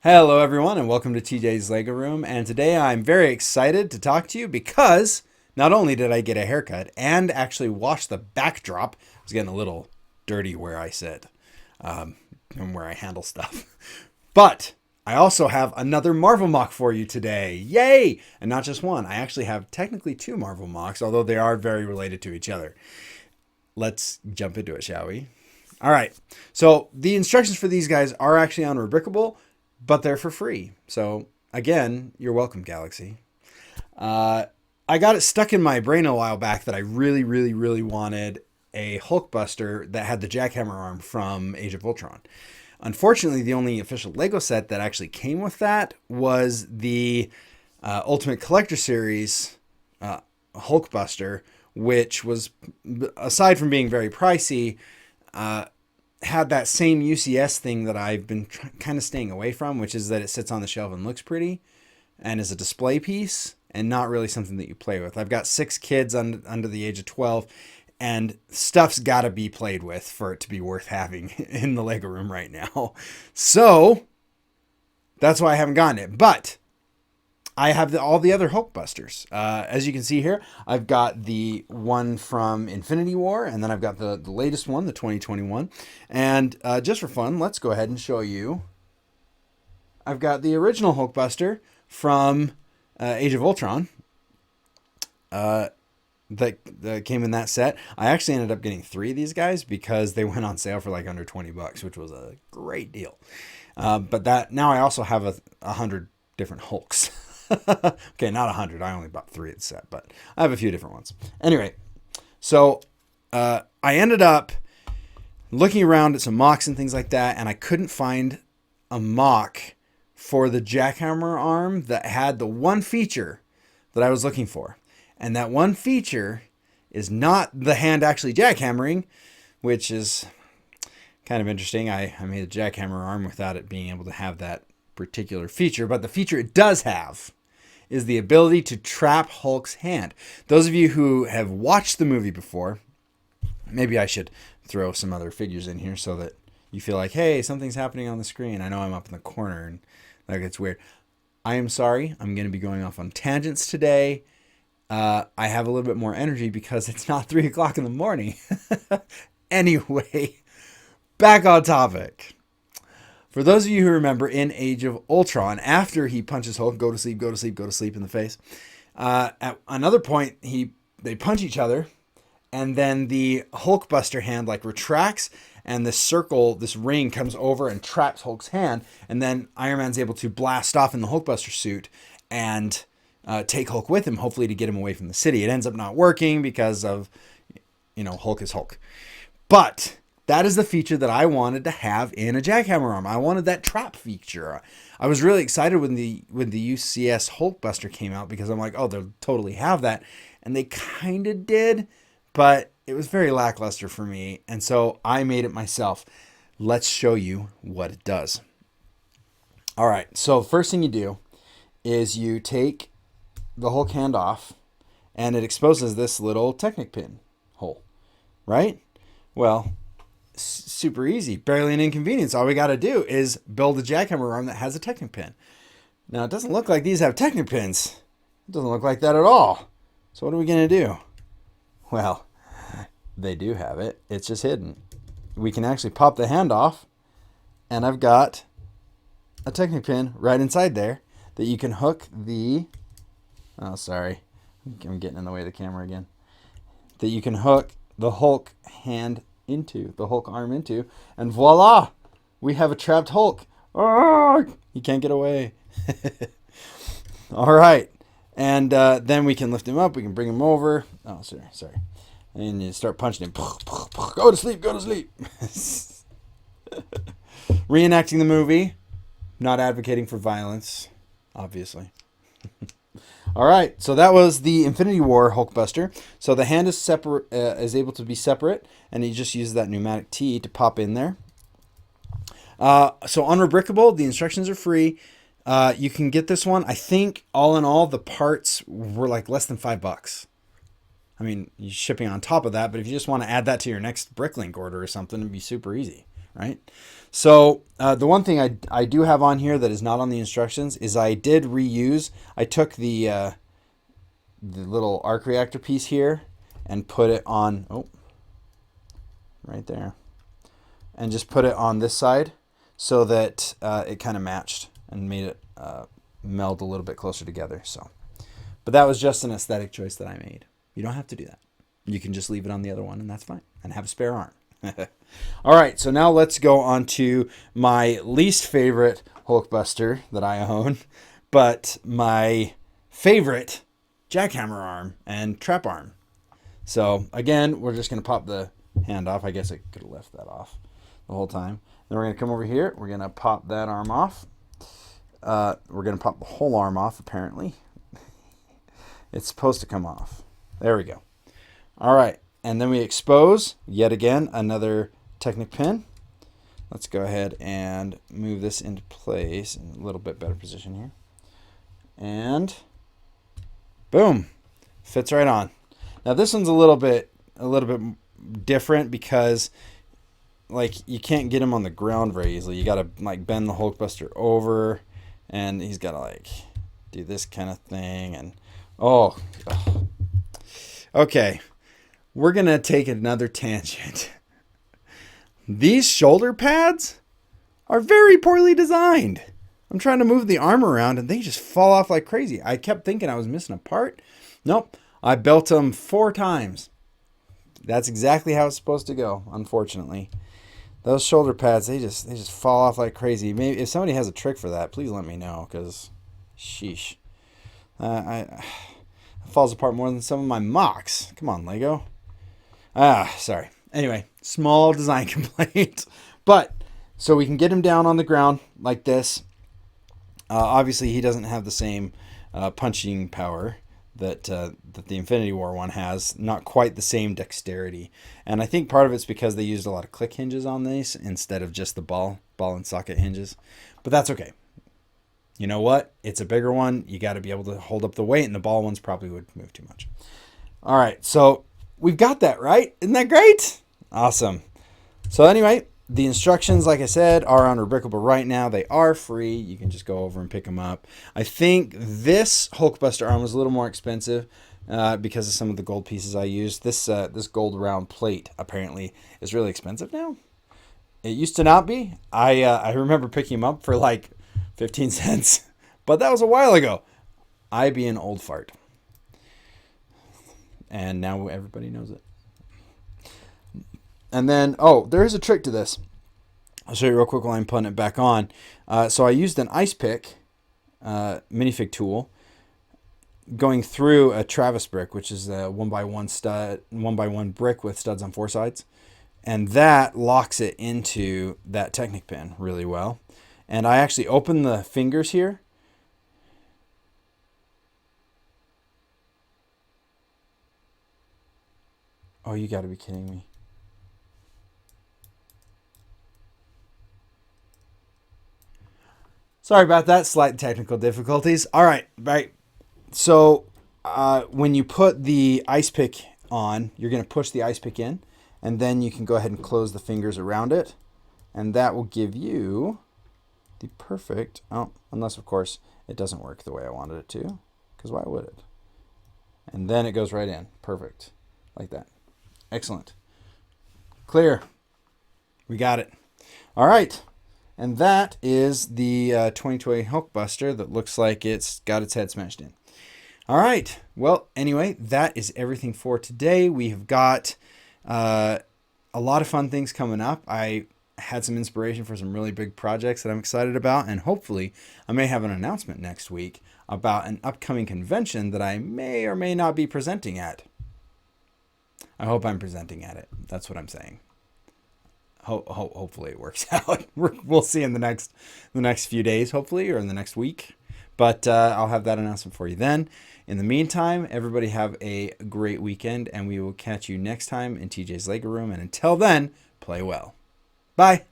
Hello, everyone, and welcome to TJ's Lego Room. And today I'm very excited to talk to you because not only did I get a haircut and actually wash the backdrop, I was getting a little dirty where I sit and where I handle stuff, but I also have another Marvel mock for you today. Yay! And not just one, I actually have technically two Marvel mocks, although they are very related to each other. Let's jump into it, shall we? All right, so the instructions for these guys are actually on Rubricable, but they're for free. So again, you're welcome, Galaxy. I got it stuck in my brain a while back that I really wanted a Hulkbuster that had the Jackhammer Arm from Age of Ultron. Unfortunately, the only official Lego set that actually came with that was the Ultimate Collector Series Hulkbuster, which was, aside from being very pricey, had that same UCS thing that I've been kind of staying away from, which is that it sits on the shelf and looks pretty and is a display piece and not really something that you play with. I've got 6 kids under the age of 12, and stuff's got to be played with for it to be worth having in the Lego room right now. So that's why I haven't gotten it. But I have all the other Hulkbusters. As you can see here, I've got the one from Infinity War, and then I've got the latest one, the 2021. And just for fun, let's go ahead and show you. I've got the original Hulkbuster from Age of Ultron that came in that set. I actually ended up getting 3 of these guys because they went on sale for like under $20, which was a great deal. But that now I also have 100 different Hulks. Okay, not 100. I only bought 3 of the set, but I have a few different ones. Anyway, so I ended up looking around at some mocks and things like that, and I couldn't find a mock for the Jackhammer Arm that had the one feature that I was looking for. And that one feature is not the hand actually jackhammering, which is kind of interesting. I made a Jackhammer Arm without it being able to have that particular feature, but the feature it does have is the ability to trap Hulk's hand. Those of you who have watched the movie before, maybe I should throw some other figures in here so that you feel like, hey, something's happening on the screen. I know I'm up in the corner and that gets weird. I am sorry. I'm going to be going off on tangents today. I have a little bit more energy because it's not 3 o'clock in the morning. Anyway, back on topic. For those of you who remember in Age of Ultron, after he punches Hulk, go to sleep, go to sleep, go to sleep in the face, at another point, they punch each other, and then the Hulkbuster hand like retracts, and this circle, this ring comes over and traps Hulk's hand, and then Iron Man's able to blast off in the Hulkbuster suit and take Hulk with him, hopefully to get him away from the city. It ends up not working because of, Hulk is Hulk. But that is the feature that I wanted to have in a Jackhammer Arm. I wanted that trap feature. I was really excited when the UCS Hulkbuster came out because I'm like, oh, they'll totally have that. And they kind of did, but it was very lackluster for me. And so I made it myself. Let's show you what it does. All right, so the first thing you do is you take the Hulk hand off, and it exposes this little Technic pin hole, right? Well, super easy, barely an inconvenience. All we got to do is build a Jackhammer Arm that has a Technic pin. Now, it doesn't look like these have Technic pins. It doesn't look like that at all. So what are we going to do? Well, they do have it. It's just hidden. We can actually pop the hand off, and I've got a Technic pin right inside there that you can hook the... Oh, sorry. I'm getting in the way of the camera again. That you can hook the Hulk hand into, the Hulk arm into, and voila! We have a trapped Hulk. Oh, he can't get away. All right. And then we can lift him up. We can bring him over. Oh, sorry. And you start punching him. Go to sleep, go to sleep. Reenacting the movie. Not advocating for violence, obviously. All right, so that was the Infinity War Hulkbuster. So the hand is separate, is able to be separate, and you just use that pneumatic T to pop in there. So on Rubricable, the instructions are free. You can get this one. I think all in all, the parts were like less than $5. I mean, you're shipping on top of that, but if you just want to add that to your next Bricklink order or something, it'd be super easy. right? So the one thing I do have on here that is not on the instructions is I did reuse. I took the little arc reactor piece here and put it on, right there, and just put it on this side so that it kind of matched and made it meld a little bit closer together. So, but that was just an aesthetic choice that I made. You don't have to do that. You can just leave it on the other one, and that's fine, and have a spare arm. All right, so now let's go on to my least favorite Hulkbuster that I own, but my favorite Jackhammer Arm and Trap Arm. So again, we're just going to pop the hand off. I guess I could have left that off the whole time. Then we're going to come over here. We're going to pop that arm off. We're going to pop the whole arm off, apparently. It's supposed to come off. There we go. All right. And then we expose, yet again, another Technic pin. Let's go ahead and move this into place in a little bit better position here. And boom, fits right on. Now this one's a little bit different because like you can't get him on the ground very easily. You got to like bend the Hulkbuster over, and he's got to like do this kind of thing. And okay. We're going to take another tangent. These shoulder pads are very poorly designed. I'm trying to move the arm around and they just fall off like crazy. I kept thinking I was missing a part. Nope. I built them 4 times. That's exactly how it's supposed to go, unfortunately. Those shoulder pads, they just fall off like crazy. Maybe if somebody has a trick for that, please let me know, because sheesh. It falls apart more than some of my mocks. Come on, Lego. Sorry. Anyway, small design complaint. But, so we can get him down on the ground like this. Obviously, he doesn't have the same punching power that the Infinity War one has. Not quite the same dexterity. And I think part of it's because they used a lot of click hinges on these instead of just the ball and socket hinges. But that's okay. You know what? It's a bigger one. You got to be able to hold up the weight, and the ball ones probably would move too much. All right, so we've got that, right? Isn't that great? Awesome. So anyway, the instructions, like I said, are on Unbreakable right now. They are free. You can just go over and pick them up. I think this Hulkbuster arm was a little more expensive because of some of the gold pieces I used. This gold round plate apparently is really expensive now. It used to not be. I remember picking them up for like 15 cents, but that was a while ago. I be an old fart. And now everybody knows it. And then, there is a trick to this. I'll show you real quick while I'm putting it back on. So I used an ice pick minifig tool going through a Travis brick, which is a 1x1 brick with studs on 4 sides. And that locks it into that Technic pin really well. And I actually open the fingers here. Oh, you got to be kidding me. Sorry about that. Slight technical difficulties. All right. So when you put the ice pick on, you're going to push the ice pick in, and then you can go ahead and close the fingers around it, and that will give you the perfect, unless of course it doesn't work the way I wanted it to, because why would it? And then it goes right in. Perfect. Like that. Excellent. Clear. We got it. All right. And that is the 2020 Hulkbuster that looks like it's got its head smashed in. All right. Well, anyway, that is everything for today. We have got a lot of fun things coming up. I had some inspiration for some really big projects that I'm excited about, and hopefully I may have an announcement next week about an upcoming convention that I may or may not be presenting at. I hope I'm presenting at it. That's what I'm saying. Hopefully it works out. We'll see in the next few days, hopefully, or in the next week. But I'll have that announcement for you then. In the meantime, everybody have a great weekend, and we will catch you next time in TJ's Lego Room. And until then, play well. Bye.